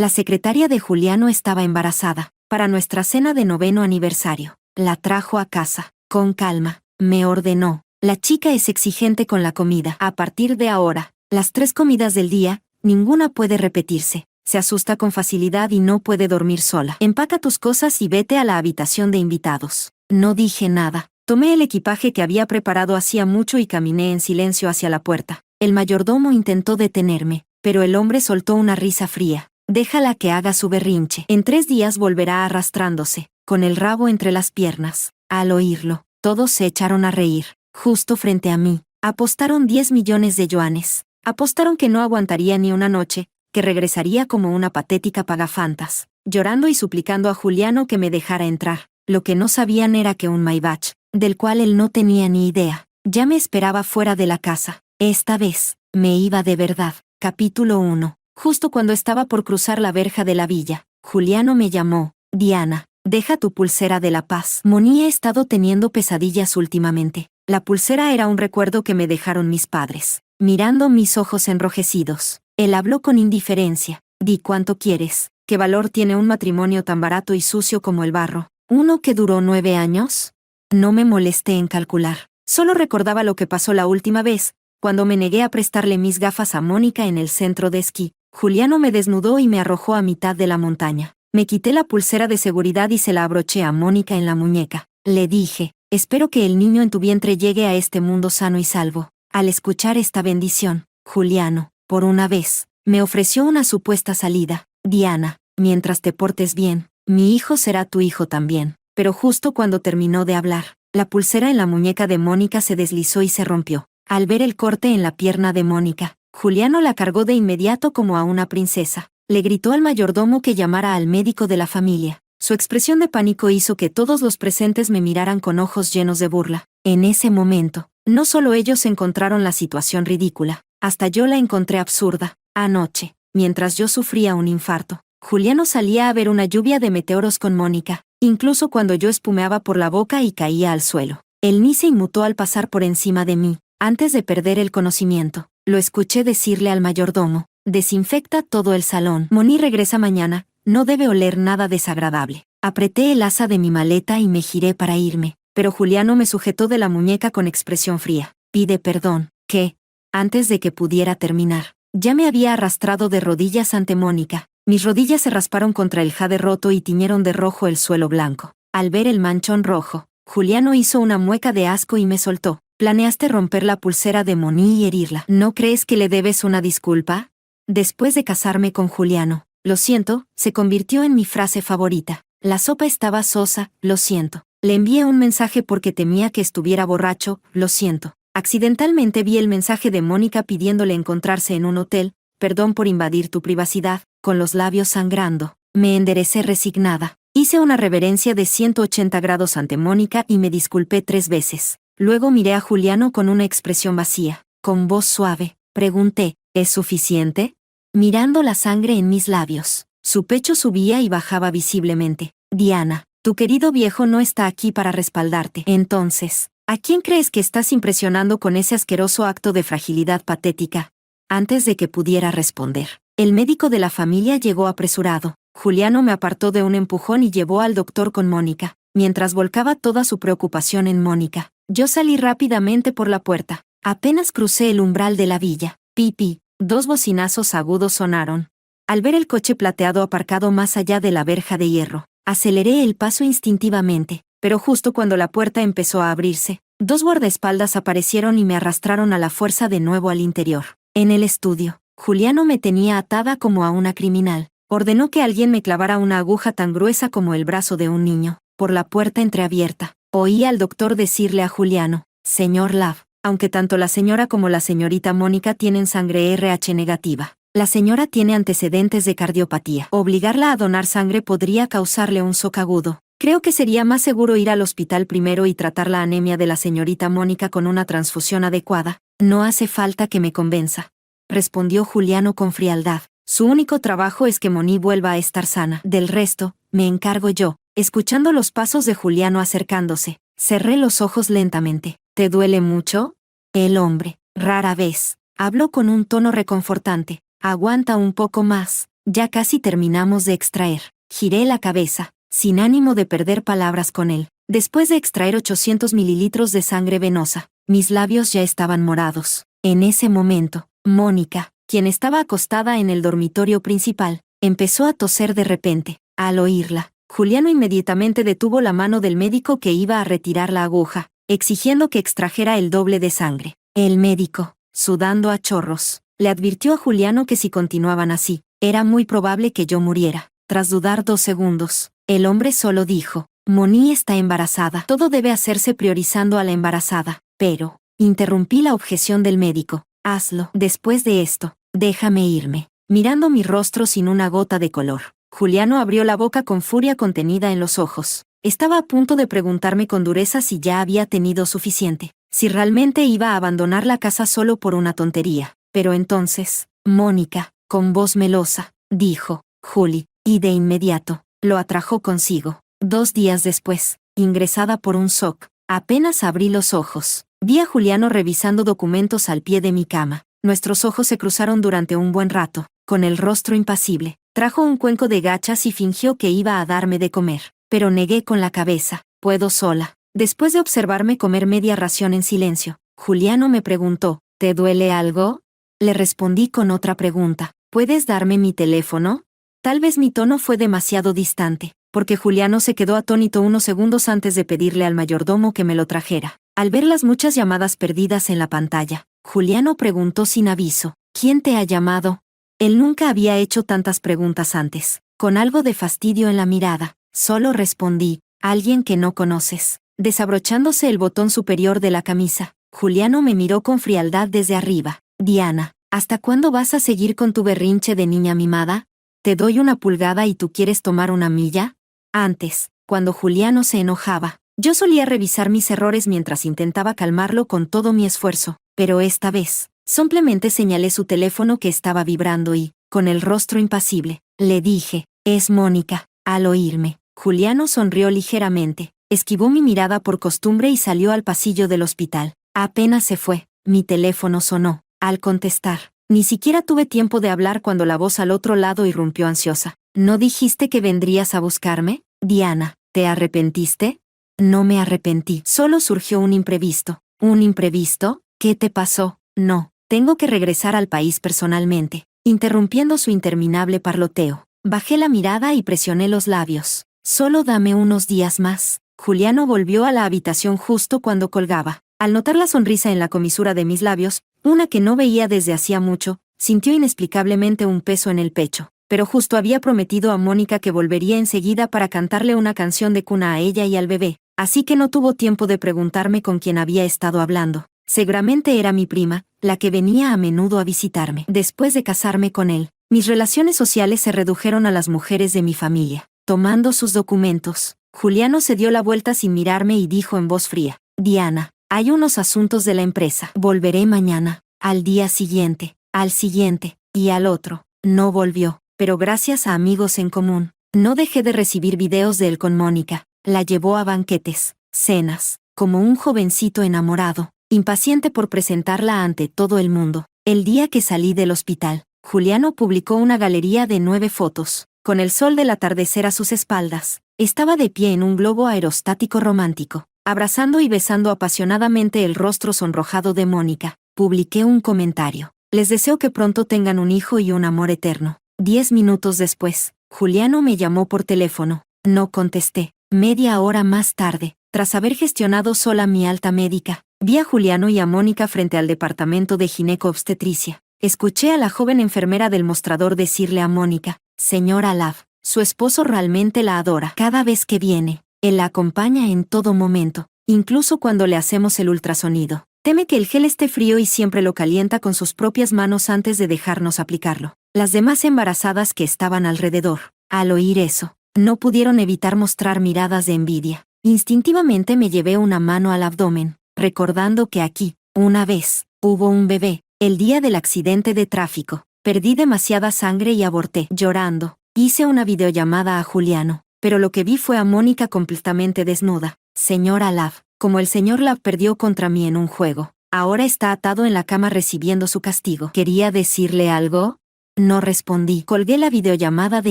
La secretaria de Juliano estaba embarazada. Para nuestra cena de 9º aniversario. La trajo a casa. Con calma. Me ordenó. La chica es exigente con la comida. A partir de ahora, las 3 comidas del día, ninguna puede repetirse. Se asusta con facilidad y no puede dormir sola. Empaca tus cosas y vete a la habitación de invitados. No dije nada. Tomé el equipaje que había preparado hacía mucho y caminé en silencio hacia la puerta. El mayordomo intentó detenerme, pero el hombre soltó una risa fría. Déjala que haga su berrinche. En 3 días volverá arrastrándose, con el rabo entre las piernas. Al oírlo, todos se echaron a reír. Justo frente a mí, apostaron 10 millones de yuanes. Apostaron que no aguantaría ni una noche, que regresaría como una patética pagafantas, llorando y suplicando a Juliano que me dejara entrar. Lo que no sabían era que un Maybach, del cual él no tenía ni idea, ya me esperaba fuera de la casa. Esta vez, me iba de verdad. Capítulo 1. Justo cuando estaba por cruzar la verja de la villa, Juliano me llamó. Diana, deja tu pulsera de la paz. Moni, he estado teniendo pesadillas últimamente. La pulsera era un recuerdo que me dejaron mis padres. Mirando mis ojos enrojecidos, él habló con indiferencia. Di cuánto quieres. ¿Qué valor tiene un matrimonio tan barato y sucio como el barro? ¿Uno que duró 9 años? No me molesté en calcular. Solo recordaba lo que pasó la última vez, cuando me negué a prestarle mis gafas a Mónica en el centro de esquí. Juliano me desnudó y me arrojó a mitad de la montaña. Me quité la pulsera de seguridad y se la abroché a Mónica en la muñeca. Le dije, espero que el niño en tu vientre llegue a este mundo sano y salvo. Al escuchar esta bendición, Juliano, por una vez, me ofreció una supuesta salida. Diana, mientras te portes bien, mi hijo será tu hijo también. Pero justo cuando terminó de hablar, la pulsera en la muñeca de Mónica se deslizó y se rompió. Al ver el corte en la pierna de Mónica, Juliano la cargó de inmediato como a una princesa. Le gritó al mayordomo que llamara al médico de la familia. Su expresión de pánico hizo que todos los presentes me miraran con ojos llenos de burla. En ese momento, no solo ellos encontraron la situación ridícula, hasta yo la encontré absurda. Anoche, mientras yo sufría un infarto, Juliano salía a ver una lluvia de meteoros con Mónica, incluso cuando yo espumeaba por la boca y caía al suelo. Él ni se inmutó al pasar por encima de mí. Antes de perder el conocimiento, lo escuché decirle al mayordomo, desinfecta todo el salón. Moni regresa mañana, no debe oler nada desagradable. Apreté el asa de mi maleta y me giré para irme, pero Juliano me sujetó de la muñeca con expresión fría. Pide perdón, que, antes de que pudiera terminar, ya me había arrastrado de rodillas ante Mónica. Mis rodillas se rasparon contra el jade roto y tiñeron de rojo el suelo blanco. Al ver el manchón rojo, Juliano hizo una mueca de asco y me soltó. ¿Planeaste romper la pulsera de Moni y herirla? ¿No crees que le debes una disculpa? Después de casarme con Juliano, lo siento, se convirtió en mi frase favorita. La sopa estaba sosa, lo siento. Le envié un mensaje porque temía que estuviera borracho, lo siento. Accidentalmente vi el mensaje de Mónica pidiéndole encontrarse en un hotel, perdón por invadir tu privacidad, con los labios sangrando. Me enderecé resignada. Hice una reverencia de 180 grados ante Mónica y me disculpé 3 veces. Luego miré a Juliano con una expresión vacía. Con voz suave, pregunté, ¿es suficiente? Mirando la sangre en mis labios, su pecho subía y bajaba visiblemente. Diana, tu querido viejo no está aquí para respaldarte. Entonces, ¿a quién crees que estás impresionando con ese asqueroso acto de fragilidad patética? Antes de que pudiera responder, el médico de la familia llegó apresurado. Juliano me apartó de un empujón y llevó al doctor con Mónica, mientras volcaba toda su preocupación en Mónica. Yo salí rápidamente por la puerta. Apenas crucé el umbral de la villa. Pipi, 2 bocinazos agudos sonaron. Al ver el coche plateado aparcado más allá de la verja de hierro, aceleré el paso instintivamente, pero justo cuando la puerta empezó a abrirse, 2 guardaespaldas aparecieron y me arrastraron a la fuerza de nuevo al interior. En el estudio, Juliano me tenía atada como a una criminal. Ordenó que alguien me clavara una aguja tan gruesa como el brazo de un niño. Por la puerta entreabierta, oí al doctor decirle a Juliano, señor Love, aunque tanto la señora como la señorita Mónica tienen sangre RH negativa, la señora tiene antecedentes de cardiopatía. Obligarla a donar sangre podría causarle un shock agudo. Creo que sería más seguro ir al hospital primero y tratar la anemia de la señorita Mónica con una transfusión adecuada. No hace falta que me convenza, respondió Juliano con frialdad. Su único trabajo es que Moni vuelva a estar sana. Del resto, me encargo yo. Escuchando los pasos de Juliano acercándose, cerré los ojos lentamente. ¿Te duele mucho? El hombre, rara vez, habló con un tono reconfortante. Aguanta un poco más. Ya casi terminamos de extraer. Giré la cabeza, sin ánimo de perder palabras con él. Después de extraer 800 mililitros de sangre venosa, mis labios ya estaban morados. En ese momento, Mónica, quien estaba acostada en el dormitorio principal, empezó a toser de repente. Al oírla, Juliano inmediatamente detuvo la mano del médico que iba a retirar la aguja, exigiendo que extrajera el doble de sangre. El médico, sudando a chorros, le advirtió a Juliano que si continuaban así, era muy probable que yo muriera. Tras dudar 2 segundos, el hombre solo dijo: Moni está embarazada. Todo debe hacerse priorizando a la embarazada. Pero, interrumpí la objeción del médico. Hazlo. Después de esto, déjame irme. Mirando mi rostro sin una gota de color, Juliano abrió la boca con furia contenida en los ojos. Estaba a punto de preguntarme con dureza si ya había tenido suficiente, si realmente iba a abandonar la casa solo por una tontería. Pero entonces, Mónica, con voz melosa, dijo: Juli, y de inmediato, lo atrajo consigo. 2 días después, ingresada por un shock, apenas abrí los ojos. Vi a Juliano revisando documentos al pie de mi cama. Nuestros ojos se cruzaron durante un buen rato. Con el rostro impasible, trajo un cuenco de gachas y fingió que iba a darme de comer. Pero negué con la cabeza: puedo sola. Después de observarme comer media ración en silencio, Juliano me preguntó: ¿te duele algo? Le respondí con otra pregunta: ¿puedes darme mi teléfono? Tal vez mi tono fue demasiado distante, porque Juliano se quedó atónito unos segundos antes de pedirle al mayordomo que me lo trajera. Al ver las muchas llamadas perdidas en la pantalla, Juliano preguntó sin aviso: ¿quién te ha llamado? Él nunca había hecho tantas preguntas antes. Con algo de fastidio en la mirada, solo respondí: alguien que no conoces. Desabrochándose el botón superior de la camisa, Juliano me miró con frialdad desde arriba. Diana, ¿hasta cuándo vas a seguir con tu berrinche de niña mimada? ¿Te doy una pulgada y tú quieres tomar una milla? Antes, cuando Juliano se enojaba, yo solía revisar mis errores mientras intentaba calmarlo con todo mi esfuerzo, pero esta vez, simplemente señalé su teléfono que estaba vibrando y, con el rostro impasible, le dije: es Mónica. Al oírme, Juliano sonrió ligeramente, esquivó mi mirada por costumbre y salió al pasillo del hospital. Apenas se fue, mi teléfono sonó. Al contestar, ni siquiera tuve tiempo de hablar cuando la voz al otro lado irrumpió ansiosa: ¿no dijiste que vendrías a buscarme? Diana, ¿te arrepentiste? No me arrepentí, solo surgió un imprevisto. ¿Un imprevisto? ¿Qué te pasó? No, tengo que regresar al país personalmente. Interrumpiendo su interminable parloteo, bajé la mirada y presioné los labios. Solo dame unos días más. Juliano volvió a la habitación justo cuando colgaba. Al notar la sonrisa en la comisura de mis labios, una que no veía desde hacía mucho, sintió inexplicablemente un peso en el pecho. Pero justo había prometido a Mónica que volvería enseguida para cantarle una canción de cuna a ella y al bebé, así que no tuvo tiempo de preguntarme con quién había estado hablando. Seguramente era mi prima, la que venía a menudo a visitarme. Después de casarme con él, mis relaciones sociales se redujeron a las mujeres de mi familia. Tomando sus documentos, Juliano se dio la vuelta sin mirarme y dijo en voz fría: Diana, hay unos asuntos de la empresa. Volveré mañana. Al día siguiente, al siguiente, y al otro. No volvió, pero gracias a amigos en común, no dejé de recibir videos de él con Mónica. La llevó a banquetes, cenas, como un jovencito enamorado, impaciente por presentarla ante todo el mundo. El día que salí del hospital, Juliano publicó una galería de 9 fotos. Con el sol del atardecer a sus espaldas, estaba de pie en un globo aerostático romántico, abrazando y besando apasionadamente el rostro sonrojado de Mónica. Publiqué un comentario: les deseo que pronto tengan un hijo y un amor eterno. 10 minutos después, Juliano me llamó por teléfono. No contesté. Media hora más tarde, tras haber gestionado sola mi alta médica, vi a Juliano y a Mónica frente al departamento de gineco-obstetricia. Escuché a la joven enfermera del mostrador decirle a Mónica: señora Love, su esposo realmente la adora. Cada vez que viene, él la acompaña en todo momento, incluso cuando le hacemos el ultrasonido. Teme que el gel esté frío y siempre lo calienta con sus propias manos antes de dejarnos aplicarlo. Las demás embarazadas que estaban alrededor, al oír eso, no pudieron evitar mostrar miradas de envidia. Instintivamente me llevé una mano al abdomen, recordando que aquí, una vez, hubo un bebé. El día del accidente de tráfico, perdí demasiada sangre y aborté. Llorando, hice una videollamada a Juliano, pero lo que vi fue a Mónica completamente desnuda. Señora Love, como el señor Love perdió contra mí en un juego, ahora está atado en la cama recibiendo su castigo. ¿Quería decirle algo? No respondí. Colgué la videollamada de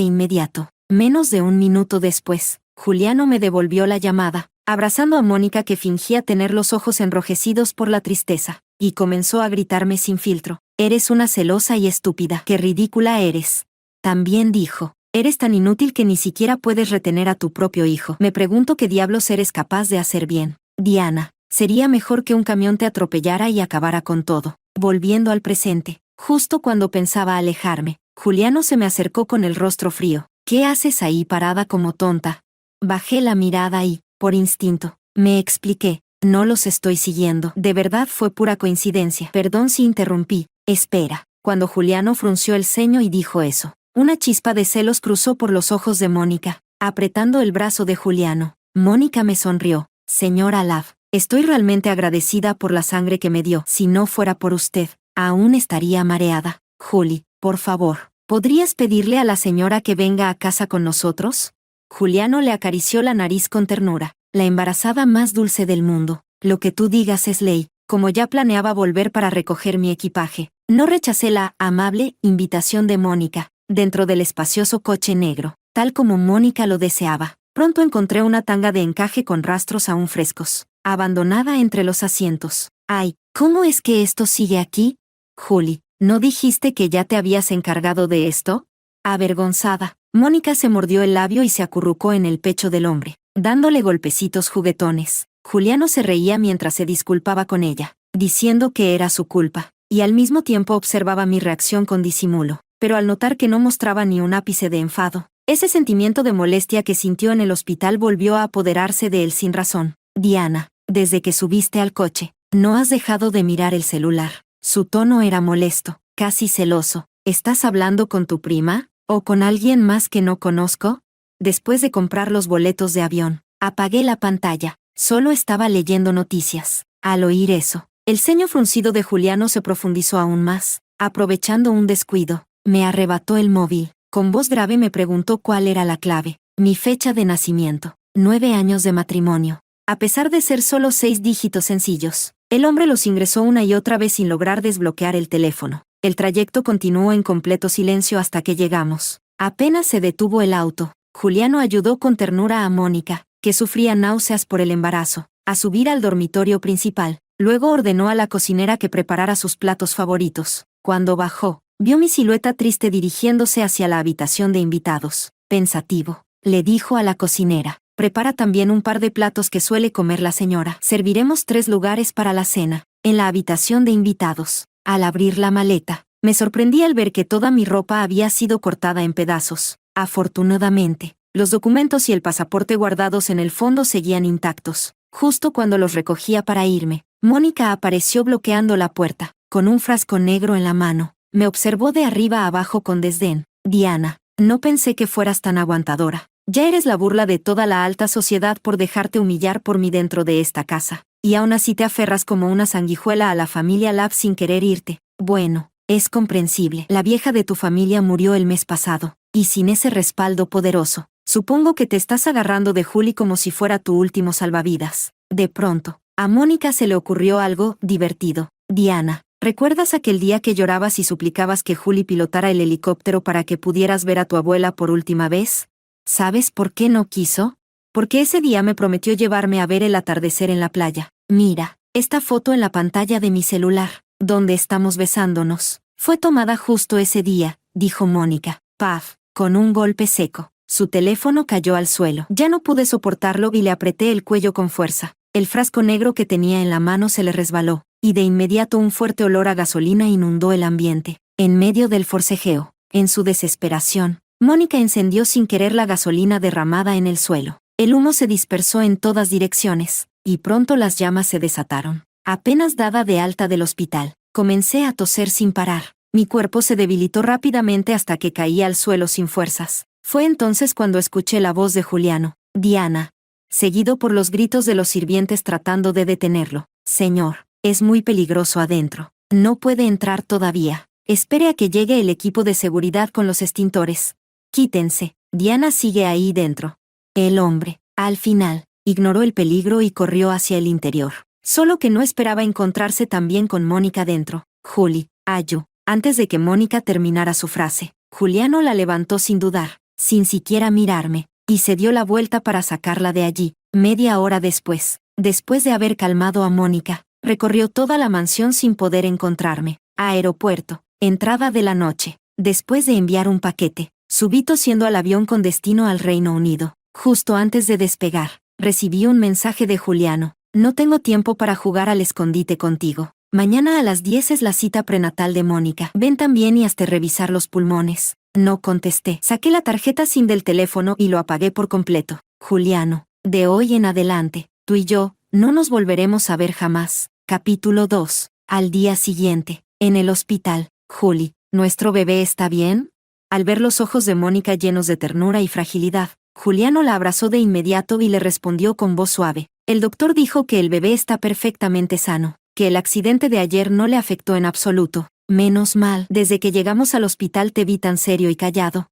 inmediato. Menos de un minuto después, Juliano me devolvió la llamada, abrazando a Mónica que fingía tener los ojos enrojecidos por la tristeza, y comenzó a gritarme sin filtro: «Eres una celosa y estúpida. ¡Qué ridícula eres!». También dijo: «Eres tan inútil que ni siquiera puedes retener a tu propio hijo. Me pregunto qué diablos eres capaz de hacer bien. Diana, sería mejor que un camión te atropellara y acabara con todo». Volviendo al presente, justo cuando pensaba alejarme, Juliano se me acercó con el rostro frío. «¿Qué haces ahí parada como tonta?». Bajé la mirada y, por instinto, me expliqué: «No los estoy siguiendo. De verdad fue pura coincidencia». Perdón si interrumpí. Espera. Cuando Juliano frunció el ceño y dijo eso, una chispa de celos cruzó por los ojos de Mónica, apretando el brazo de Juliano. Mónica me sonrió. «Señora Love, estoy realmente agradecida por la sangre que me dio. Si no fuera por usted, aún estaría mareada. Juli, por favor, ¿podrías pedirle a la señora que venga a casa con nosotros?». Juliano le acarició la nariz con ternura. «La embarazada más dulce del mundo. Lo que tú digas es ley». Como ya planeaba volver para recoger mi equipaje, no rechacé la amable invitación de Mónica. Dentro del espacioso coche negro, tal como Mónica lo deseaba, pronto encontré una tanga de encaje con rastros aún frescos, abandonada entre los asientos. «Ay, ¿cómo es que esto sigue aquí? Juli, ¿no dijiste que ya te habías encargado de esto?». Avergonzada, Mónica se mordió el labio y se acurrucó en el pecho del hombre, dándole golpecitos juguetones. Juliano se reía mientras se disculpaba con ella, diciendo que era su culpa, y al mismo tiempo observaba mi reacción con disimulo. Pero al notar que no mostraba ni un ápice de enfado, ese sentimiento de molestia que sintió en el hospital volvió a apoderarse de él sin razón. «Diana, desde que subiste al coche, no has dejado de mirar el celular». Su tono era molesto, casi celoso. «¿Estás hablando con tu prima? ¿O con alguien más que no conozco?». Después de comprar los boletos de avión, apagué la pantalla. Solo estaba leyendo noticias. Al oír eso, el ceño fruncido de Juliano se profundizó aún más. Aprovechando un descuido, me arrebató el móvil. Con voz grave me preguntó cuál era la clave. Mi fecha de nacimiento. 9 años de matrimonio. A pesar de ser solo 6 dígitos sencillos, el hombre los ingresó una y otra vez sin lograr desbloquear el teléfono. El trayecto continuó en completo silencio hasta que llegamos. Apenas se detuvo el auto, Juliano ayudó con ternura a Mónica, que sufría náuseas por el embarazo, a subir al dormitorio principal. Luego ordenó a la cocinera que preparara sus platos favoritos. Cuando bajó, vio mi silueta triste dirigiéndose hacia la habitación de invitados. Pensativo, le dijo a la cocinera: «Prepara también un par de platos que suele comer la señora. Serviremos 3 lugares para la cena, en la habitación de invitados». Al abrir la maleta, me sorprendí al ver que toda mi ropa había sido cortada en pedazos. Afortunadamente, los documentos y el pasaporte guardados en el fondo seguían intactos. Justo cuando los recogía para irme, Mónica apareció bloqueando la puerta, con un frasco negro en la mano. Me observó de arriba a abajo con desdén. «Diana, no pensé que fueras tan aguantadora. Ya eres la burla de toda la alta sociedad por dejarte humillar por mí dentro de esta casa. Y aún así te aferras como una sanguijuela a la familia Love sin querer irte. Bueno, es comprensible. La vieja de tu familia murió el mes pasado, y sin ese respaldo poderoso, supongo que te estás agarrando de Juli como si fuera tu último salvavidas». De pronto, a Mónica se le ocurrió algo divertido. «Diana, ¿recuerdas aquel día que llorabas y suplicabas que Juli pilotara el helicóptero para que pudieras ver a tu abuela por última vez? ¿Sabes por qué no quiso? Porque ese día me prometió llevarme a ver el atardecer en la playa. Mira, esta foto en la pantalla de mi celular, donde estamos besándonos, fue tomada justo ese día», dijo Mónica. Paf, con un golpe seco, su teléfono cayó al suelo. Ya no pude soportarlo y le apreté el cuello con fuerza. El frasco negro que tenía en la mano se le resbaló, y de inmediato un fuerte olor a gasolina inundó el ambiente. En medio del forcejeo, en su desesperación, Mónica encendió sin querer la gasolina derramada en el suelo. El humo se dispersó en todas direcciones, y pronto las llamas se desataron. Apenas dada de alta del hospital, comencé a toser sin parar. Mi cuerpo se debilitó rápidamente hasta que caí al suelo sin fuerzas. Fue entonces cuando escuché la voz de Juliano: «Diana», seguido por los gritos de los sirvientes tratando de detenerlo. «Señor, es muy peligroso adentro. No puede entrar todavía. Espere a que llegue el equipo de seguridad con los extintores. Quítense. Diana sigue ahí dentro». El hombre, al final, ignoró el peligro y corrió hacia el interior. Solo que no esperaba encontrarse también con Mónica dentro. «Juli, Ayu, Antes de que Mónica terminara su frase, Juliano la levantó sin dudar, sin siquiera mirarme, y se dio la vuelta para sacarla de allí. Media hora después de haber calmado a Mónica, recorrió toda la mansión sin poder encontrarme. Aeropuerto, entrada de la noche. Después de enviar un paquete, subí tosiendo al avión con destino al Reino Unido. Justo antes de despegar, recibí un mensaje de Juliano. No tengo tiempo para jugar al escondite contigo. Mañana a las 10 es la cita prenatal de Mónica. Ven también y hazte revisar los pulmones. No contesté. Saqué la tarjeta SIM del teléfono y lo apagué por completo. Juliano, de hoy en adelante, tú y yo, no nos volveremos a ver jamás. Capítulo 2. Al día siguiente, en el hospital. Juli, ¿nuestro bebé está bien? Al ver los ojos de Mónica llenos de ternura y fragilidad, Juliano la abrazó de inmediato y le respondió con voz suave. El doctor dijo que el bebé está perfectamente sano, que el accidente de ayer no le afectó en absoluto. Menos mal, desde que llegamos al hospital te vi tan serio y callado.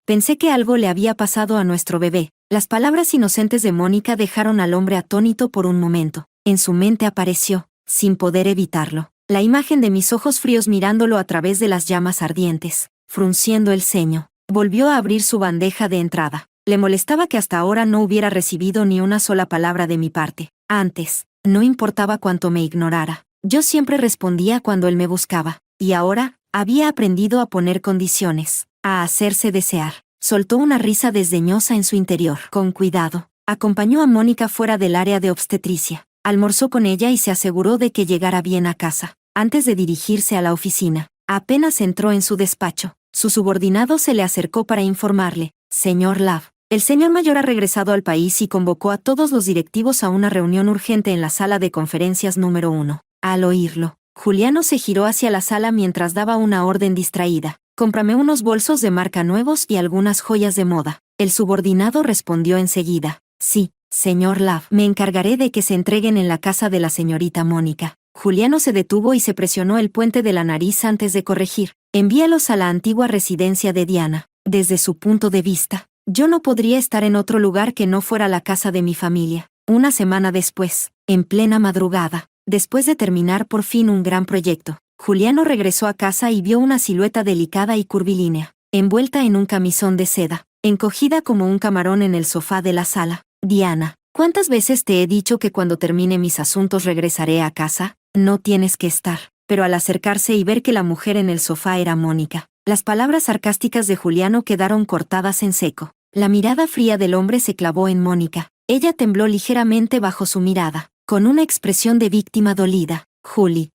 Pensé que algo le había pasado a nuestro bebé. Las palabras inocentes de Mónica dejaron al hombre atónito por un momento. En su mente apareció, sin poder evitarlo, la imagen de mis ojos fríos mirándolo a través de las llamas ardientes. Frunciendo el ceño, volvió a abrir su bandeja de entrada. Le molestaba que hasta ahora no hubiera recibido ni una sola palabra de mi parte. Antes, no importaba cuánto me ignorara. Yo siempre respondía cuando él me buscaba. Y ahora, había aprendido a poner condiciones, a hacerse desear. Soltó una risa desdeñosa en su interior. Con cuidado, acompañó a Mónica fuera del área de obstetricia. Almorzó con ella y se aseguró de que llegara bien a casa. Antes de dirigirse a la oficina, apenas entró en su despacho, su subordinado se le acercó para informarle. Señor Love, el señor mayor ha regresado al país y convocó a todos los directivos a una reunión urgente en la sala de conferencias número 1. Al oírlo, Juliano se giró hacia la sala mientras daba una orden distraída. Cómprame unos bolsos de marca nuevos y algunas joyas de moda. El subordinado respondió enseguida. Sí, señor Love, me encargaré de que se entreguen en la casa de la señorita Mónica. Juliano se detuvo y se presionó el puente de la nariz antes de corregir. Envíalos a la antigua residencia de Diana. Desde su punto de vista, yo no podría estar en otro lugar que no fuera la casa de mi familia. Una semana después, en plena madrugada, después de terminar por fin un gran proyecto, Juliano regresó a casa y vio una silueta delicada y curvilínea, envuelta en un camisón de seda, encogida como un camarón en el sofá de la sala. Diana, ¿cuántas veces te he dicho que cuando termine mis asuntos regresaré a casa? No tienes que estar. Pero al acercarse y ver que la mujer en el sofá era Mónica, las palabras sarcásticas de Juliano quedaron cortadas en seco. La mirada fría del hombre se clavó en Mónica. Ella tembló ligeramente bajo su mirada, con una expresión de víctima dolida. Juli.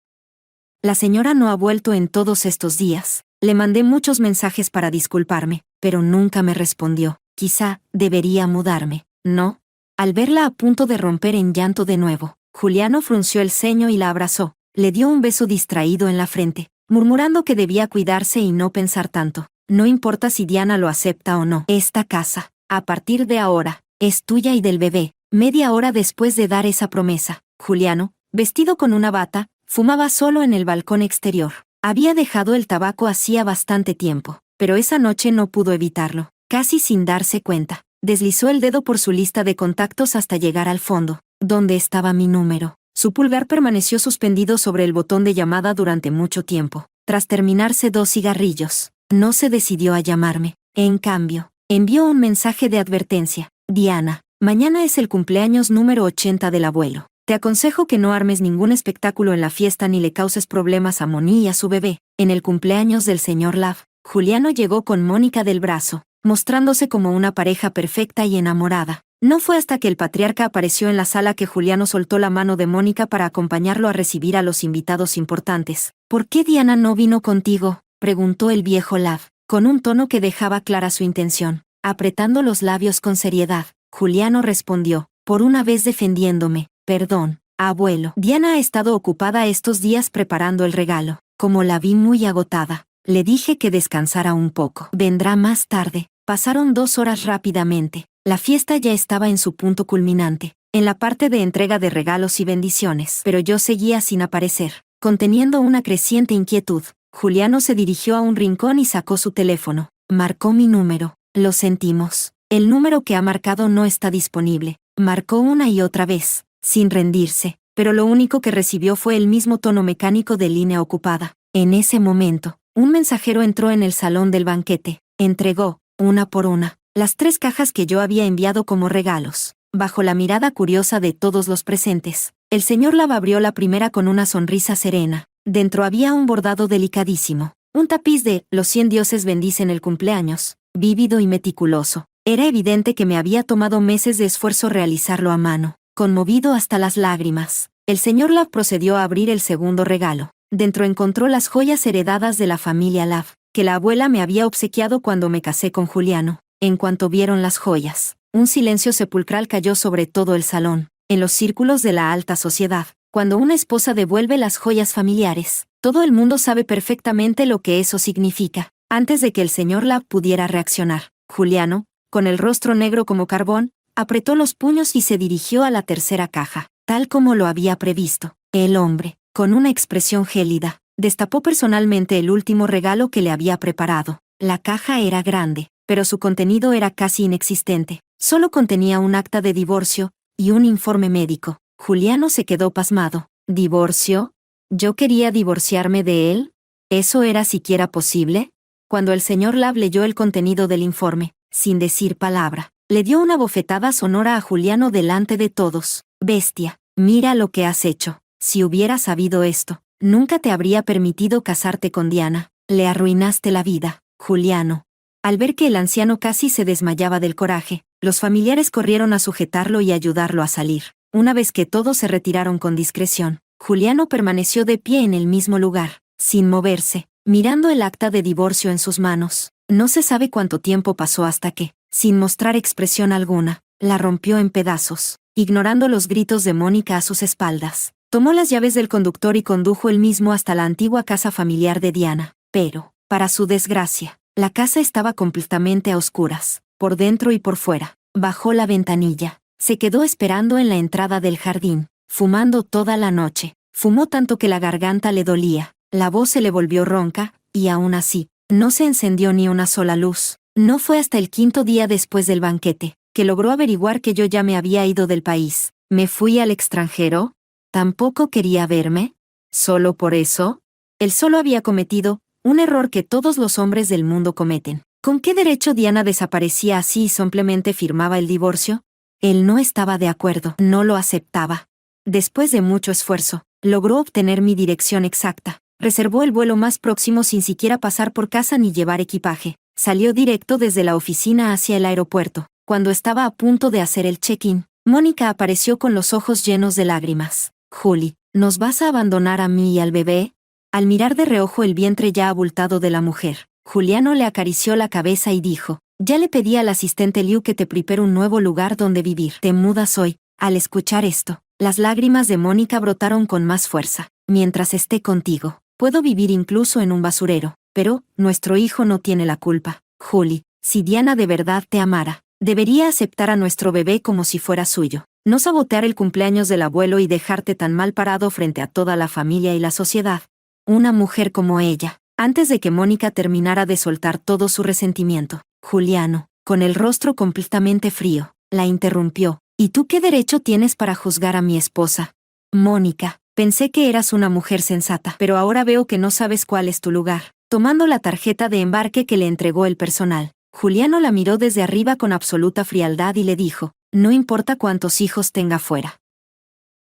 La señora no ha vuelto en todos estos días. Le mandé muchos mensajes para disculparme, pero nunca me respondió. Quizá debería mudarme, ¿no? Al verla a punto de romper en llanto de nuevo, Juliano frunció el ceño y la abrazó. Le dio un beso distraído en la frente, murmurando que debía cuidarse y no pensar tanto. No importa si Diana lo acepta o no. Esta casa, a partir de ahora, es tuya y del bebé. Media hora después de dar esa promesa, Juliano, vestido con una bata, fumaba solo en el balcón exterior. Había dejado el tabaco hacía bastante tiempo, pero esa noche no pudo evitarlo. Casi sin darse cuenta, deslizó el dedo por su lista de contactos hasta llegar al fondo, donde estaba mi número. Su pulgar permaneció suspendido sobre el botón de llamada durante mucho tiempo. Tras terminarse 2 cigarrillos, no se decidió a llamarme. En cambio, envió un mensaje de advertencia. Diana, mañana es el cumpleaños número 80 del abuelo. Te aconsejo que no armes ningún espectáculo en la fiesta ni le causes problemas a Moni y a su bebé. En el cumpleaños del señor Love, Juliano llegó con Mónica del brazo, mostrándose como una pareja perfecta y enamorada. No fue hasta que el patriarca apareció en la sala que Juliano soltó la mano de Mónica para acompañarlo a recibir a los invitados importantes. ¿Por qué Diana no vino contigo?, preguntó el viejo Love, con un tono que dejaba clara su intención. Apretando los labios con seriedad, Juliano respondió, por una vez defendiéndome. Perdón, abuelo. Diana ha estado ocupada estos días preparando el regalo. Como la vi muy agotada, le dije que descansara un poco. Vendrá más tarde. Pasaron 2 horas rápidamente. La fiesta ya estaba en su punto culminante, en la parte de entrega de regalos y bendiciones. Pero yo seguía sin aparecer, conteniendo una creciente inquietud. Juliano se dirigió a un rincón y sacó su teléfono. Marcó mi número. Lo sentimos. El número que ha marcado no está disponible. Marcó una y otra vez, sin rendirse, pero lo único que recibió fue el mismo tono mecánico de línea ocupada. En ese momento, un mensajero entró en el salón del banquete. Entregó, una por una, las 3 cajas que yo había enviado como regalos. Bajo la mirada curiosa de todos los presentes, el señor Lab abrió la primera con una sonrisa serena. Dentro había un bordado delicadísimo, un tapiz de «Los 100 dioses bendicen el cumpleaños», vívido y meticuloso. Era evidente que me había tomado meses de esfuerzo realizarlo a mano. Conmovido hasta las lágrimas, el señor Lab procedió a abrir el segundo regalo. Dentro encontró las joyas heredadas de la familia Lab, que la abuela me había obsequiado cuando me casé con Juliano. En cuanto vieron las joyas, un silencio sepulcral cayó sobre todo el salón. En los círculos de la alta sociedad, cuando una esposa devuelve las joyas familiares, todo el mundo sabe perfectamente lo que eso significa. Antes de que el señor Lab pudiera reaccionar, Juliano, con el rostro negro como carbón, apretó los puños y se dirigió a la tercera caja, tal como lo había previsto. El hombre, con una expresión gélida, destapó personalmente el último regalo que le había preparado. La caja era grande, pero su contenido era casi inexistente. Solo contenía un acta de divorcio y un informe médico. Juliano se quedó pasmado. ¿Divorcio? ¿Yo quería divorciarme de él? ¿Eso era siquiera posible? Cuando el señor Lab leyó el contenido del informe, sin decir palabra, le dio una bofetada sonora a Juliano delante de todos. «Bestia, mira lo que has hecho. Si hubiera sabido esto, nunca te habría permitido casarte con Diana. Le arruinaste la vida, Juliano». Al ver que el anciano casi se desmayaba del coraje, los familiares corrieron a sujetarlo y ayudarlo a salir. Una vez que todos se retiraron con discreción, Juliano permaneció de pie en el mismo lugar, sin moverse, mirando el acta de divorcio en sus manos. No se sabe cuánto tiempo pasó hasta que, sin mostrar expresión alguna, la rompió en pedazos, ignorando los gritos de Mónica a sus espaldas. Tomó las llaves del conductor y condujo él mismo hasta la antigua casa familiar de Diana. Pero, para su desgracia, la casa estaba completamente a oscuras, por dentro y por fuera. Bajó la ventanilla. Se quedó esperando en la entrada del jardín, fumando toda la noche. Fumó tanto que la garganta le dolía, la voz se le volvió ronca, y aún así, no se encendió ni una sola luz. No fue hasta el 5.º día después del banquete, que logró averiguar que yo ya me había ido del país. ¿Me fui al extranjero? ¿Tampoco quería verme? ¿Solo por eso? Él solo había cometido un error que todos los hombres del mundo cometen. ¿Con qué derecho Diana desaparecía así y simplemente firmaba el divorcio? Él no estaba de acuerdo, no lo aceptaba. Después de mucho esfuerzo, logró obtener mi dirección exacta. Reservó el vuelo más próximo sin siquiera pasar por casa ni llevar equipaje. Salió directo desde la oficina hacia el aeropuerto. Cuando estaba a punto de hacer el check-in, Mónica apareció con los ojos llenos de lágrimas. «Juli, ¿nos vas a abandonar a mí y al bebé?» Al mirar de reojo el vientre ya abultado de la mujer, Juliano le acarició la cabeza y dijo: «Ya le pedí al asistente Liu que te prepare un nuevo lugar donde vivir. Te mudas hoy». Al escuchar esto, las lágrimas de Mónica brotaron con más fuerza. «Mientras esté contigo, puedo vivir incluso en un basurero, pero nuestro hijo no tiene la culpa. Juli, si Diana de verdad te amara, debería aceptar a nuestro bebé como si fuera suyo. No sabotear el cumpleaños del abuelo y dejarte tan mal parado frente a toda la familia y la sociedad». Una mujer como ella. Antes de que Mónica terminara de soltar todo su resentimiento, Juliano, con el rostro completamente frío, la interrumpió. «¿Y tú qué derecho tienes para juzgar a mi esposa?» «Mónica, pensé que eras una mujer sensata, pero ahora veo que no sabes cuál es tu lugar». Tomando la tarjeta de embarque que le entregó el personal, Juliano la miró desde arriba con absoluta frialdad y le dijo: «No importa cuántos hijos tenga fuera.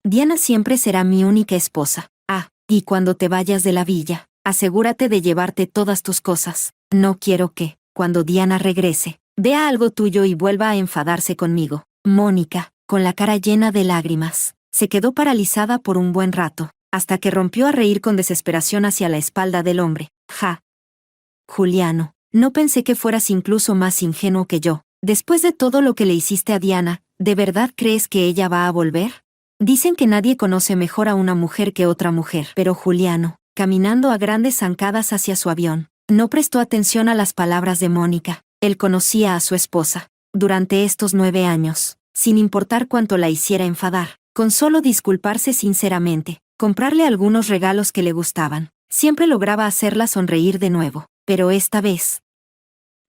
Diana siempre será mi única esposa. Y cuando te vayas de la villa, asegúrate de llevarte todas tus cosas. No quiero que, cuando Diana regrese, vea algo tuyo y vuelva a enfadarse conmigo». Mónica, con la cara llena de lágrimas, se quedó paralizada por un buen rato, hasta que rompió a reír con desesperación hacia la espalda del hombre. «Ja. Juliano, no pensé que fueras incluso más ingenuo que yo. Después de todo lo que le hiciste a Diana, ¿de verdad crees que ella va a volver? Dicen que nadie conoce mejor a una mujer que otra mujer». Pero Juliano, caminando a grandes zancadas hacia su avión, no prestó atención a las palabras de Mónica. Él conocía a su esposa. Durante estos 9 años, sin importar cuánto la hiciera enfadar, con solo disculparse sinceramente, comprarle algunos regalos que le gustaban, siempre lograba hacerla sonreír de nuevo. Pero esta vez,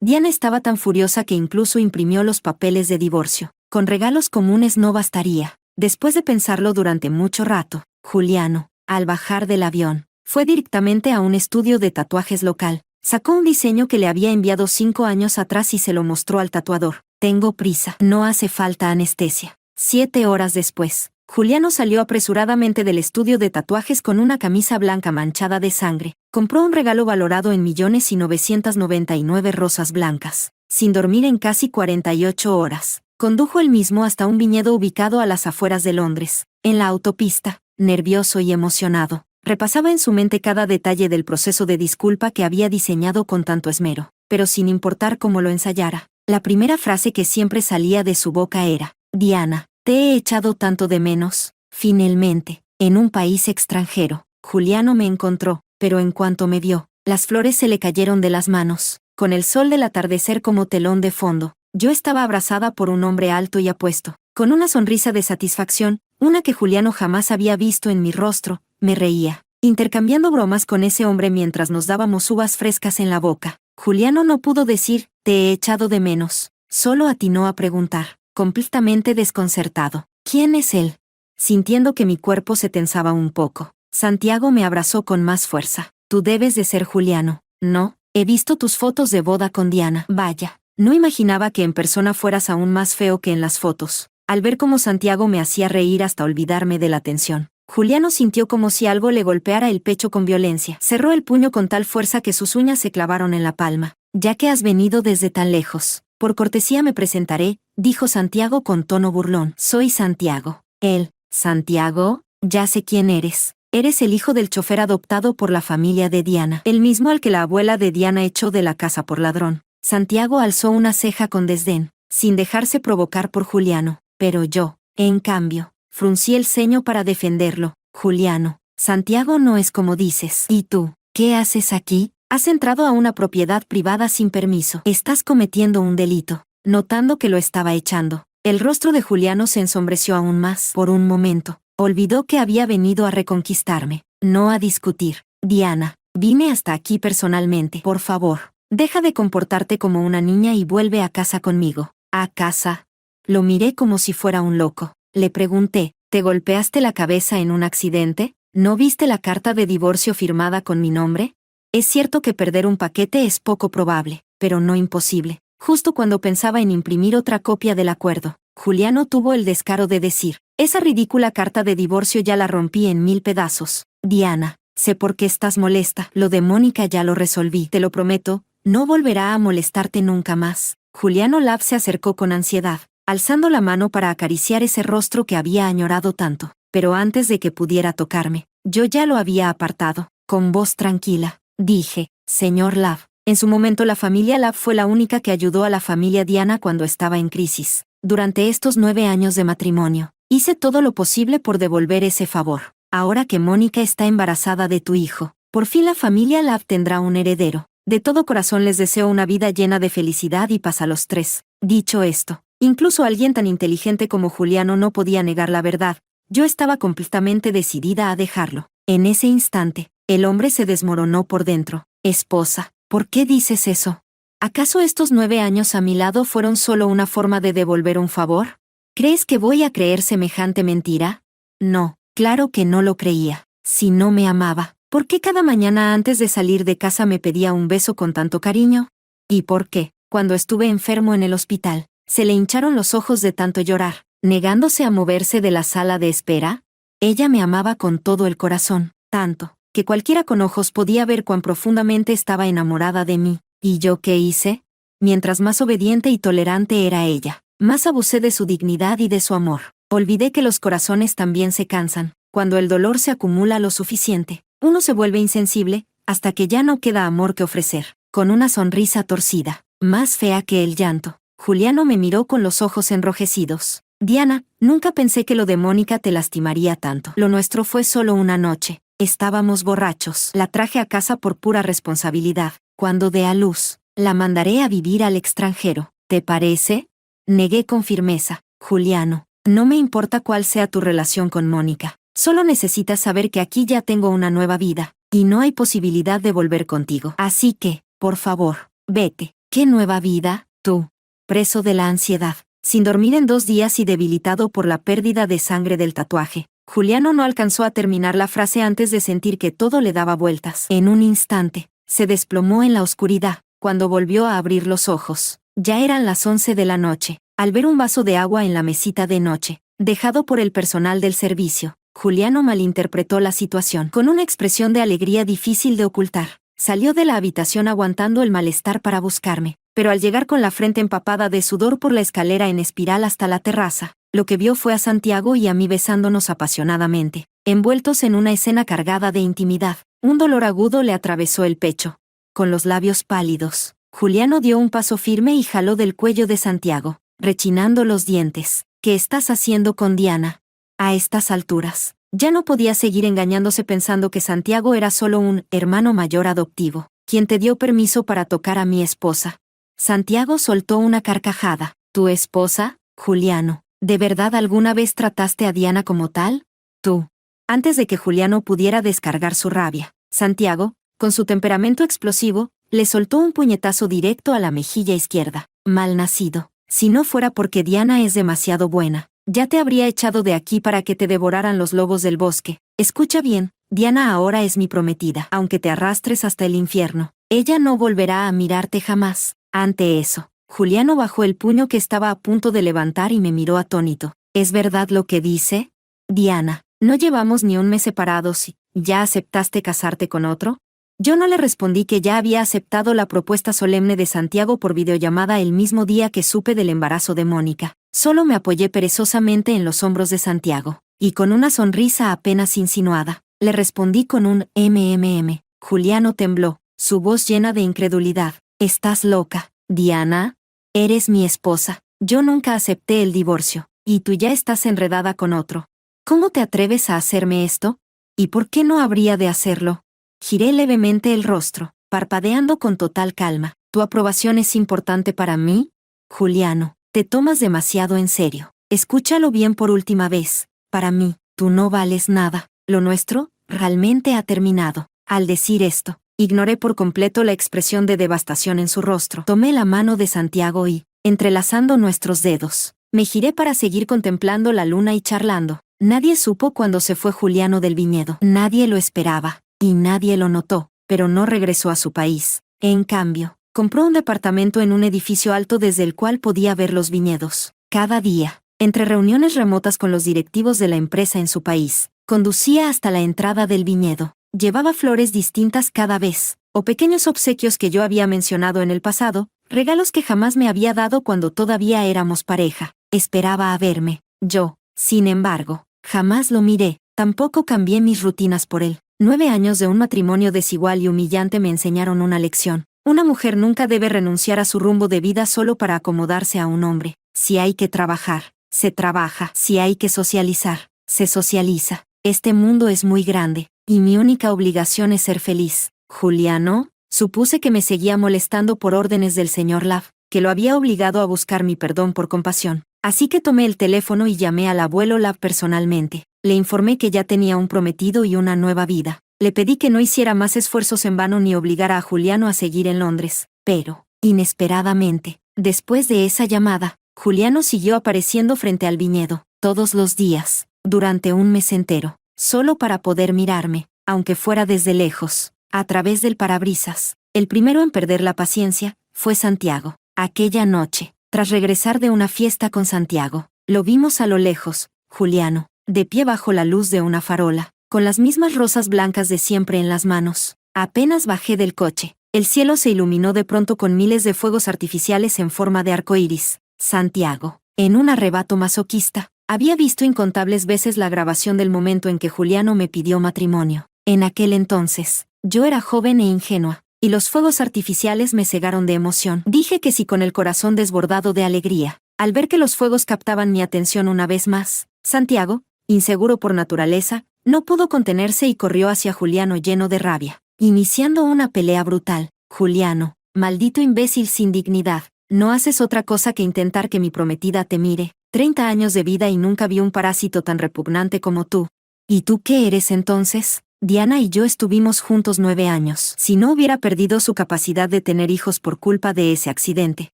Diana estaba tan furiosa que incluso imprimió los papeles de divorcio. Con regalos comunes no bastaría. Después de pensarlo durante mucho rato, Juliano, al bajar del avión, Fue directamente a un estudio de tatuajes local. Sacó un diseño que le había enviado 5 años atrás y se lo mostró al tatuador. Tengo prisa, no hace falta anestesia. 7 horas después, Juliano salió apresuradamente del estudio de tatuajes con una camisa blanca manchada de sangre. Compró un regalo valorado en 1.999.000 rosas blancas. Sin dormir en casi 48 horas. Condujo él mismo hasta un viñedo ubicado a las afueras de Londres. En la autopista, nervioso y emocionado, repasaba en su mente cada detalle del proceso de disculpa que había diseñado con tanto esmero. Pero sin importar cómo lo ensayara, la primera frase que siempre salía de su boca era: Diana, te he echado tanto de menos. Finalmente, en un país extranjero, Juliano me encontró, pero en cuanto me vio, las flores se le cayeron de las manos. Con el sol del atardecer como telón de fondo, yo estaba abrazada por un hombre alto y apuesto, con una sonrisa de satisfacción, una que Juliano jamás había visto en mi rostro. Me reía, intercambiando bromas con ese hombre mientras nos dábamos uvas frescas en la boca. Juliano no pudo decir: te he echado de menos. Solo atinó a preguntar, completamente desconcertado: ¿quién es él? Sintiendo que mi cuerpo se tensaba un poco, Santiago me abrazó con más fuerza. Tú debes de ser Juliano, ¿no? He visto tus fotos de boda con Diana. Vaya, no imaginaba que en persona fueras aún más feo que en las fotos. Al ver cómo Santiago me hacía reír hasta olvidarme de la tensión, Juliano sintió como si algo le golpeara el pecho con violencia. Cerró el puño con tal fuerza que sus uñas se clavaron en la palma. Ya que has venido desde tan lejos, por cortesía me presentaré, dijo Santiago con tono burlón. Soy Santiago. Él, Santiago, ya sé quién eres. Eres el hijo del chofer adoptado por la familia de Diana, el mismo al que la abuela de Diana echó de la casa por ladrón. Santiago alzó una ceja con desdén, sin dejarse provocar por Juliano. Pero yo, en cambio, fruncí el ceño para defenderlo. Juliano, Santiago no es como dices. ¿Y tú, qué haces aquí? Has entrado a una propiedad privada sin permiso. Estás cometiendo un delito. Notando que lo estaba echando, el rostro de Juliano se ensombreció aún más. Por un momento, olvidó que había venido a reconquistarme, no a discutir. Diana, vine hasta aquí personalmente. Por favor, deja de comportarte como una niña y vuelve a casa conmigo. ¿A casa? Lo miré como si fuera un loco. Le pregunté: ¿te golpeaste la cabeza en un accidente? ¿No viste la carta de divorcio firmada con mi nombre? Es cierto que perder un paquete es poco probable, pero no imposible. Justo cuando pensaba en imprimir otra copia del acuerdo, Juliano tuvo el descaro de decir: esa ridícula carta de divorcio ya la rompí en 1000 pedazos. Diana, sé por qué estás molesta. Lo de Mónica ya lo resolví. Te lo prometo, no volverá a molestarte nunca más. Juliano Lab se acercó con ansiedad, alzando la mano para acariciar ese rostro que había añorado tanto. Pero antes de que pudiera tocarme, yo ya lo había apartado. Con voz tranquila, dije: señor Lab. En su momento la familia Lab fue la única que ayudó a la familia Diana cuando estaba en crisis. Durante estos 9 años de matrimonio, hice todo lo posible por devolver ese favor. Ahora que Mónica está embarazada de tu hijo, por fin la familia Lab tendrá un heredero. De todo corazón les deseo una vida llena de felicidad y paz a los tres. Dicho esto, incluso alguien tan inteligente como Juliano no podía negar la verdad. Yo estaba completamente decidida a dejarlo. En ese instante, el hombre se desmoronó por dentro. Esposa, ¿por qué dices eso? ¿Acaso estos 9 años a mi lado fueron solo una forma de devolver un favor? ¿Crees que voy a creer semejante mentira? No, claro que no lo creía. Si no me amaba, ¿por qué cada mañana antes de salir de casa me pedía un beso con tanto cariño? ¿Y por qué, cuando estuve enfermo en el hospital, se le hincharon los ojos de tanto llorar, negándose a moverse de la sala de espera? Ella me amaba con todo el corazón, tanto, que cualquiera con ojos podía ver cuán profundamente estaba enamorada de mí. ¿Y yo qué hice? Mientras más obediente y tolerante era ella, más abusé de su dignidad y de su amor. Olvidé que los corazones también se cansan. Cuando el dolor se acumula lo suficiente, uno se vuelve insensible, hasta que ya no queda amor que ofrecer. Con una sonrisa torcida, más fea que el llanto, Juliano me miró con los ojos enrojecidos. Diana, nunca pensé que lo de Mónica te lastimaría tanto. Lo nuestro fue solo una noche. Estábamos borrachos. La traje a casa por pura responsabilidad. Cuando dé a luz, la mandaré a vivir al extranjero. ¿Te parece? Negué con firmeza. Juliano, no me importa cuál sea tu relación con Mónica. Solo necesitas saber que aquí ya tengo una nueva vida, y no hay posibilidad de volver contigo. Así que, por favor, vete. ¿Qué nueva vida? Tú, preso de la ansiedad, sin dormir en 2 días y debilitado por la pérdida de sangre del tatuaje. Juliano no alcanzó a terminar la frase antes de sentir que todo le daba vueltas. En un instante, se desplomó en la oscuridad. Cuando volvió a abrir los ojos, ya eran las 11 de la noche. Al ver un vaso de agua en la mesita de noche, dejado por el personal del servicio, Juliano malinterpretó la situación. Con una expresión de alegría difícil de ocultar, salió de la habitación aguantando el malestar para buscarme, pero al llegar con la frente empapada de sudor por la escalera en espiral hasta la terraza, lo que vio fue a Santiago y a mí besándonos apasionadamente, envueltos en una escena cargada de intimidad. Un dolor agudo le atravesó el pecho. Con los labios pálidos, Juliano dio un paso firme y jaló del cuello de Santiago, rechinando los dientes. ¿Qué estás haciendo con Diana? A estas alturas, ya no podía seguir engañándose pensando que Santiago era solo un hermano mayor adoptivo, quien te dio permiso para tocar a mi esposa. Santiago soltó una carcajada. ¿Tu esposa, Juliano? ¿De verdad alguna vez trataste a Diana como tal? Tú. Antes de que Juliano pudiera descargar su rabia, Santiago, con su temperamento explosivo, le soltó un puñetazo directo a la mejilla izquierda. Malnacido. Si no fuera porque Diana es demasiado buena, ya te habría echado de aquí para que te devoraran los lobos del bosque. Escucha bien, Diana ahora es mi prometida. Aunque te arrastres hasta el infierno, ella no volverá a mirarte jamás. Ante eso, Juliano bajó el puño que estaba a punto de levantar y me miró atónito. ¿Es verdad lo que dice? Diana, no llevamos ni un mes separados y ¿ya aceptaste casarte con otro? Yo no le respondí que ya había aceptado la propuesta solemne de Santiago por videollamada el mismo día que supe del embarazo de Mónica. Solo me apoyé perezosamente en los hombros de Santiago, y con una sonrisa apenas insinuada, le respondí con un mmm. Juliano tembló, su voz llena de incredulidad. ¿Estás loca, Diana? Eres mi esposa. Yo nunca acepté el divorcio, y tú ya estás enredada con otro. ¿Cómo te atreves a hacerme esto? ¿Y por qué no habría de hacerlo? Giré levemente el rostro, parpadeando con total calma. ¿Tu aprobación es importante para mí? Juliano, te tomas demasiado en serio. Escúchalo bien por última vez. Para mí, tú no vales nada. Lo nuestro, realmente ha terminado. Al decir esto, ignoré por completo la expresión de devastación en su rostro. Tomé la mano de Santiago y, entrelazando nuestros dedos, me giré para seguir contemplando la luna y charlando. Nadie supo cuándo se fue Juliano del viñedo. Nadie lo esperaba. Y nadie lo notó, pero no regresó a su país. En cambio, compró un departamento en un edificio alto desde el cual podía ver los viñedos. Cada día, entre reuniones remotas con los directivos de la empresa en su país, conducía hasta la entrada del viñedo. Llevaba flores distintas cada vez, o pequeños obsequios que yo había mencionado en el pasado, regalos que jamás me había dado cuando todavía éramos pareja. Esperaba a verme. Yo, sin embargo, jamás lo miré, tampoco cambié mis rutinas por él. 9 años de un matrimonio desigual y humillante me enseñaron una lección. Una mujer nunca debe renunciar a su rumbo de vida solo para acomodarse a un hombre. Si hay que trabajar, se trabaja. Si hay que socializar, se socializa. Este mundo es muy grande, y mi única obligación es ser feliz. Juliano, supuse que me seguía molestando por órdenes del señor Love, que lo había obligado a buscar mi perdón por compasión. Así que tomé el teléfono y llamé al abuelo Love personalmente. Le informé que ya tenía un prometido y una nueva vida. Le pedí que no hiciera más esfuerzos en vano ni obligara a Juliano a seguir en Londres. Pero, inesperadamente, después de esa llamada, Juliano siguió apareciendo frente al viñedo, todos los días, durante un mes entero, solo para poder mirarme, aunque fuera desde lejos, a través del parabrisas. El primero en perder la paciencia fue Santiago. Aquella noche, tras regresar de una fiesta con Santiago, lo vimos a lo lejos, Juliano, de pie bajo la luz de una farola, con las mismas rosas blancas de siempre en las manos. Apenas bajé del coche, el cielo se iluminó de pronto con miles de fuegos artificiales en forma de arcoíris. Santiago, en un arrebato masoquista, había visto incontables veces la grabación del momento en que Juliano me pidió matrimonio. En aquel entonces, yo era joven e ingenua, y los fuegos artificiales me cegaron de emoción. Dije que sí con el corazón desbordado de alegría. Al ver que los fuegos captaban mi atención una vez más, Santiago, inseguro por naturaleza, no pudo contenerse y corrió hacia Juliano lleno de rabia, iniciando una pelea brutal. Juliano, maldito imbécil sin dignidad, no haces otra cosa que intentar que mi prometida te mire. 30 años de vida y nunca vi un parásito tan repugnante como tú. ¿Y tú qué eres entonces? Diana y yo estuvimos juntos 9 años. Si no hubiera perdido su capacidad de tener hijos por culpa de ese accidente,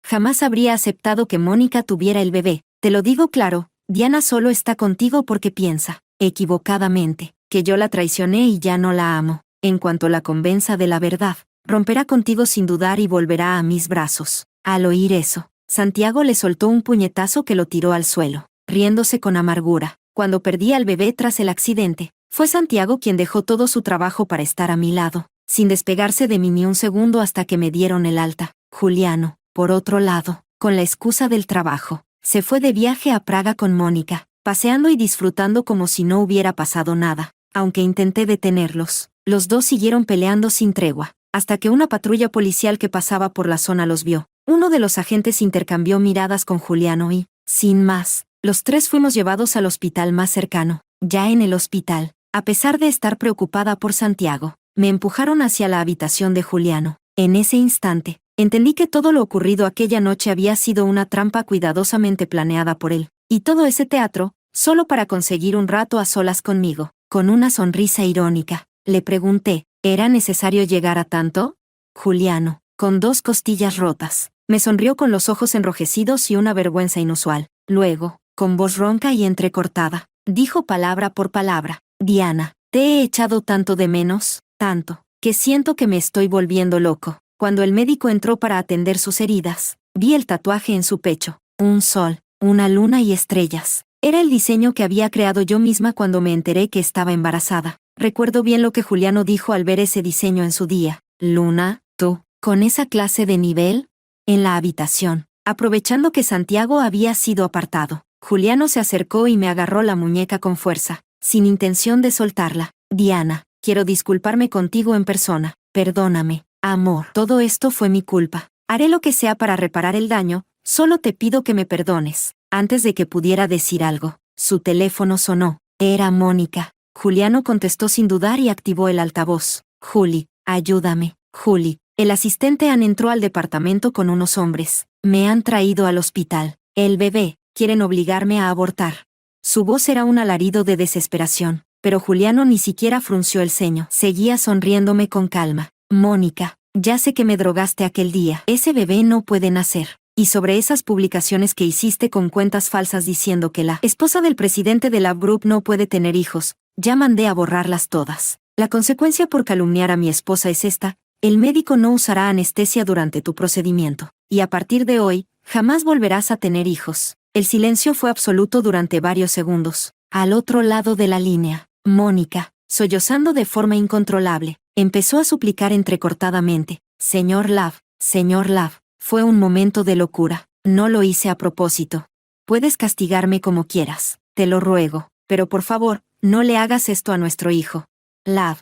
jamás habría aceptado que Mónica tuviera el bebé. Te lo digo claro, Diana solo está contigo porque piensa equivocadamente, que yo la traicioné y ya no la amo. En cuanto la convenza de la verdad, romperá contigo sin dudar y volverá a mis brazos. Al oír eso, Santiago le soltó un puñetazo que lo tiró al suelo, riéndose con amargura. Cuando perdí al bebé tras el accidente, fue Santiago quien dejó todo su trabajo para estar a mi lado, sin despegarse de mí ni un segundo hasta que me dieron el alta. Juliano, por otro lado, con la excusa del trabajo, se fue de viaje a Praga con Mónica, paseando y disfrutando como si no hubiera pasado nada. Aunque intenté detenerlos, los dos siguieron peleando sin tregua, hasta que una patrulla policial que pasaba por la zona los vio. Uno de los agentes intercambió miradas con Juliano y, sin más, los tres fuimos llevados al hospital más cercano. Ya en el hospital, a pesar de estar preocupada por Santiago, me empujaron hacia la habitación de Juliano. En ese instante, entendí que todo lo ocurrido aquella noche había sido una trampa cuidadosamente planeada por él, y todo ese teatro, solo para conseguir un rato a solas conmigo. Con una sonrisa irónica, le pregunté, ¿era necesario llegar a tanto? Juliano, con 2 costillas rotas, me sonrió con los ojos enrojecidos y una vergüenza inusual. Luego, con voz ronca y entrecortada, dijo palabra por palabra, Diana, te he echado tanto de menos, tanto, que siento que me estoy volviendo loco. Cuando el médico entró para atender sus heridas, vi el tatuaje en su pecho, un sol, una luna y estrellas. Era el diseño que había creado yo misma cuando me enteré que estaba embarazada. Recuerdo bien lo que Juliano dijo al ver ese diseño en su día. Luna, tú, ¿con esa clase de nivel? En la habitación, aprovechando que Santiago había sido apartado, Juliano se acercó y me agarró la muñeca con fuerza, sin intención de soltarla. Diana, quiero disculparme contigo en persona. Perdóname, amor. Todo esto fue mi culpa. Haré lo que sea para reparar el daño, solo te pido que me perdones. Antes de que pudiera decir algo, su teléfono sonó. Era Mónica. Juliano contestó sin dudar y activó el altavoz. Juli, ayúdame. Juli, el asistente Ann entró al departamento con unos hombres. Me han traído al hospital. El bebé, quieren obligarme a abortar. Su voz era un alarido de desesperación, pero Juliano ni siquiera frunció el ceño. Seguía sonriéndome con calma. Mónica, ya sé que me drogaste aquel día. Ese bebé no puede nacer. Y sobre esas publicaciones que hiciste con cuentas falsas diciendo que la esposa del presidente de Love Group no puede tener hijos, ya mandé a borrarlas todas. La consecuencia por calumniar a mi esposa es esta: el médico no usará anestesia durante tu procedimiento. Y a partir de hoy, jamás volverás a tener hijos. El silencio fue absoluto durante varios segundos. Al otro lado de la línea, Mónica, sollozando de forma incontrolable, empezó a suplicar entrecortadamente, Señor Love, Señor Love. Fue un momento de locura. No lo hice a propósito. Puedes castigarme como quieras, te lo ruego, pero por favor, no le hagas esto a nuestro hijo. Love,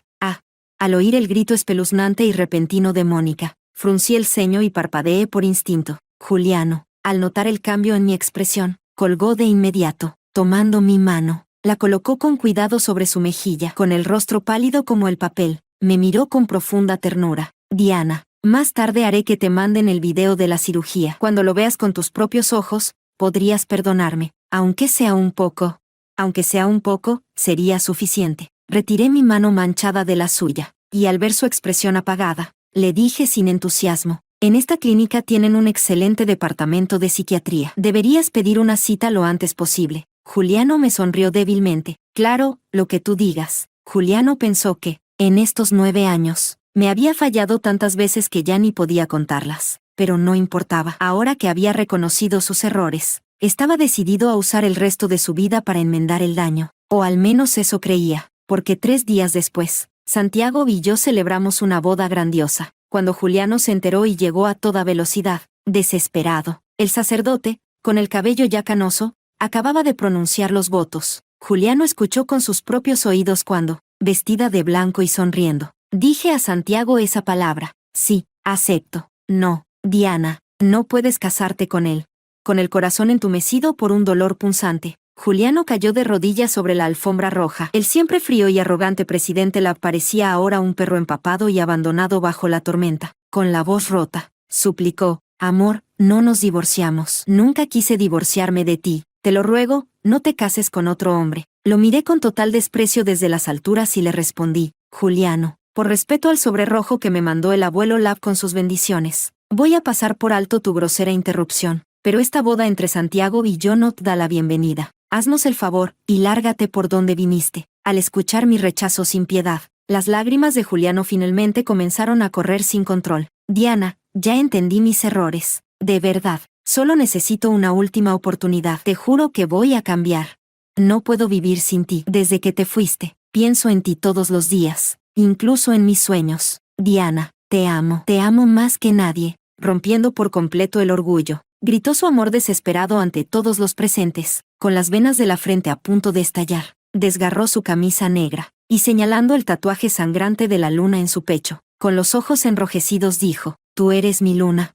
Al oír el grito espeluznante y repentino de Mónica, fruncí el ceño y parpadeé por instinto. Juliano, al notar el cambio en mi expresión, colgó de inmediato, tomando mi mano, la colocó con cuidado sobre su mejilla, con el rostro pálido como el papel, me miró con profunda ternura. Diana, más tarde haré que te manden el video de la cirugía. Cuando lo veas con tus propios ojos, podrías perdonarme, aunque sea un poco. Aunque sea un poco, sería suficiente. Retiré mi mano manchada de la suya, y al ver su expresión apagada, le dije sin entusiasmo, en esta clínica tienen un excelente departamento de psiquiatría. Deberías pedir una cita lo antes posible. Juliano me sonrió débilmente. Claro, lo que tú digas. Juliano pensó que, en estos 9 años, me había fallado tantas veces que ya ni podía contarlas. Pero no importaba. Ahora que había reconocido sus errores, estaba decidido a usar el resto de su vida para enmendar el daño. O al menos eso creía, porque 3 días después, Santiago y yo celebramos una boda grandiosa. Cuando Juliano se enteró y llegó a toda velocidad, desesperado, el sacerdote, con el cabello ya canoso, acababa de pronunciar los votos. Juliano escuchó con sus propios oídos cuando, vestida de blanco y sonriendo, dije a Santiago esa palabra. Sí, acepto. No, Diana, no puedes casarte con él. Con el corazón entumecido por un dolor punzante, Juliano cayó de rodillas sobre la alfombra roja. El siempre frío y arrogante presidente Love parecía ahora un perro empapado y abandonado bajo la tormenta. Con la voz rota, suplicó, amor, no nos divorciamos. Nunca quise divorciarme de ti. Te lo ruego, no te cases con otro hombre. Lo miré con total desprecio desde las alturas y le respondí, Juliano, por respeto al sobre rojo que me mandó el abuelo Love con sus bendiciones, voy a pasar por alto tu grosera interrupción, pero esta boda entre Santiago y yo no te da la bienvenida. Haznos el favor, y lárgate por donde viniste. Al escuchar mi rechazo sin piedad, las lágrimas de Juliano finalmente comenzaron a correr sin control. Diana, ya entendí mis errores. De verdad, solo necesito una última oportunidad. Te juro que voy a cambiar. No puedo vivir sin ti. Desde que te fuiste, pienso en ti todos los días, incluso en mis sueños. Diana, te amo más que nadie. Rompiendo por completo el orgullo, gritó su amor desesperado ante todos los presentes, con las venas de la frente a punto de estallar. Desgarró su camisa negra, y señalando el tatuaje sangrante de la luna en su pecho, con los ojos enrojecidos dijo, «Tú eres mi luna.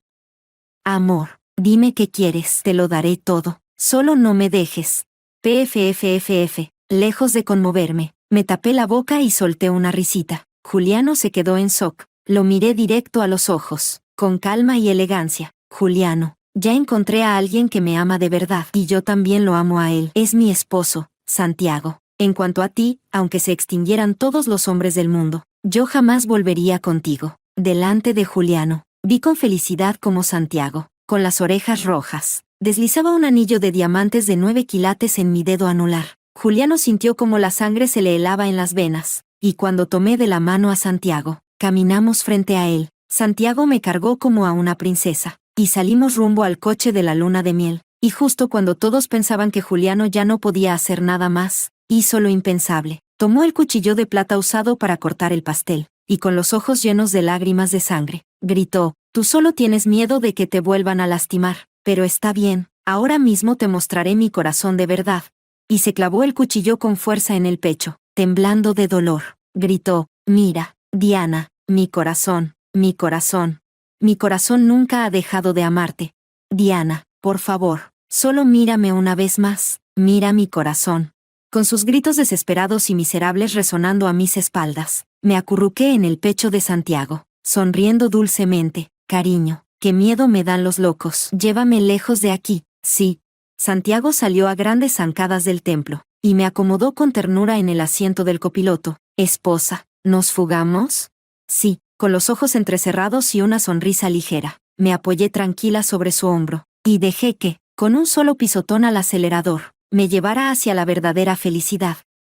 Amor, dime qué quieres, te lo daré todo, solo no me dejes». PFFFF, lejos de conmoverme, me tapé la boca y solté una risita. Juliano se quedó en shock. Lo miré directo a los ojos, con calma y elegancia. Juliano, ya encontré a alguien que me ama de verdad, y yo también lo amo a él. Es mi esposo, Santiago. En cuanto a ti, aunque se extinguieran todos los hombres del mundo, yo jamás volvería contigo. Delante de Juliano, vi con felicidad como Santiago, con las orejas rojas, deslizaba un anillo de diamantes de 9 quilates en mi dedo anular. Juliano sintió como la sangre se le helaba en las venas, y cuando tomé de la mano a Santiago, caminamos frente a él. Santiago me cargó como a una princesa, y salimos rumbo al coche de la luna de miel. Y justo cuando todos pensaban que Juliano ya no podía hacer nada más, hizo lo impensable. Tomó el cuchillo de plata usado para cortar el pastel, y con los ojos llenos de lágrimas de sangre, gritó, «Tú solo tienes miedo de que te vuelvan a lastimar, pero está bien, ahora mismo te mostraré mi corazón de verdad». Y se clavó el cuchillo con fuerza en el pecho, temblando de dolor. Gritó, «Mira, Diana, mi corazón, mi corazón. Mi corazón nunca ha dejado de amarte. Diana, por favor, solo mírame una vez más, mira mi corazón». Con sus gritos desesperados y miserables resonando a mis espaldas, me acurruqué en el pecho de Santiago, sonriendo dulcemente. «Cariño, qué miedo me dan los locos. Llévame lejos de aquí». «Sí». Santiago salió a grandes zancadas del templo, y me acomodó con ternura en el asiento del copiloto. «Esposa, ¿nos fugamos?» «Sí». Con los ojos entrecerrados y una sonrisa ligera, me apoyé tranquila sobre su hombro, y dejé que, con un solo pisotón al acelerador, me llevara hacia la verdadera felicidad.